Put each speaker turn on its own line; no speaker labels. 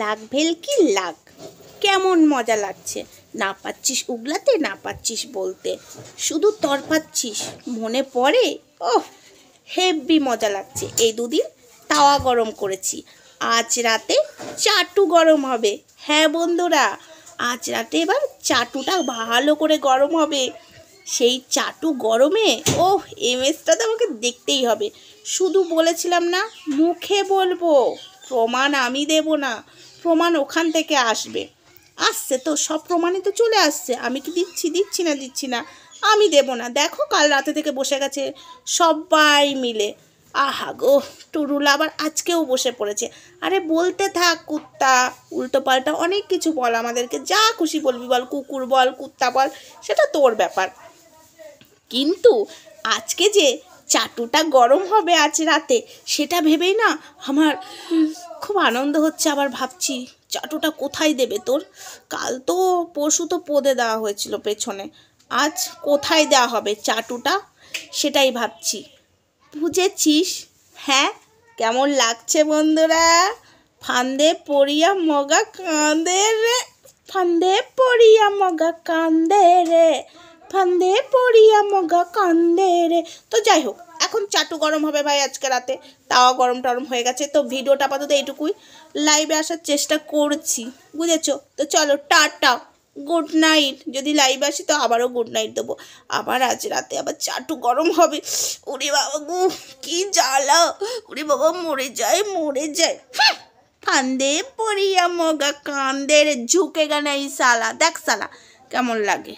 লাগ ভেলকি লাগ, কেমন মজা লাগছে। না পাচ্ছিস উগলাতে, না পাচ্ছিস বলতে, শুধু তর পাচ্ছিস। মনে পড়ে, ওহ হেব্বি মজা লাগছে। এই দুদিন তাওয়া গরম করেছি, আজ রাতে চাটু গরম হবে। হ্যাঁ বন্ধুরা, আজ রাতে এবার চাটুটা ভালো করে গরম হবে। সেই চাটু গরমে ওহ এমএসটা তো আমাকে দেখতেই হবে। শুধু বলেছিলাম না, মুখে বলবো, প্রমাণ আমি দেব না, প্রমাণ ওখান থেকে আসবে। আসছে তো, সব প্রমাণই তো চলে আসছে। আমি কি দিচ্ছি না, আমি দেব না। দেখো কাল রাতে থেকে বসে গেছে সবাই মিলে। আহা গো, টুরুল আবার আজকেও বসে পড়েছে। আরে বলতে থাক কুত্তা, উল্টো পাল্টা অনেক কিছু বল আমাদেরকে, যা খুশি বলবি বল, কুকুর বল, কুত্তা বল, সেটা তোর ব্যাপার। কিন্তু আজকে যে চাটুটা গরম হবে আজ রাতে, সেটা ভেবেই না আমার খুব আনন্দ হচ্ছে। আবার ভাবছি চাটুটা কোথায় দেবে তোর। কাল তো পরশু তো পদে দেওয়া হয়েছিল পেছনে, আজ কোথায় দেওয়া হবে চাটুটা, সেটাই ভাবছি। বুঝেছিস? হ্যাঁ, কেমন লাগছে বন্ধুরা? ফান্দে পড়িয়া মগা কাঁদে রে, ফান্দে পড়িয়া মগা কান্দে রে, ফান্দে পড়িয়া মগা কান্দে রে। তো যাই হোক, এখন চাটু গরম হবে ভাই আজকে রাতে, তাওয়া গরম টরম হয়ে গেছে। তো ভিডিওটা আপাতত এইটুকুই, লাইভে আসার চেষ্টা করছি, বুঝেছো? তো চলো টাটা, গুড নাইট। যদি লাইভে আসি তো আবারও গুড নাইট দেবো। আবার আজ রাতে আবার চাটু গরম হবে। ওরে বাবা গো, কি জ্বালা, ওরে বাবা মরে যায়। ফান্দে পড়িয়া মগা কান্দে রে, ঝুঁকে গানে এই সালা, দেখ সালা কেমন লাগে।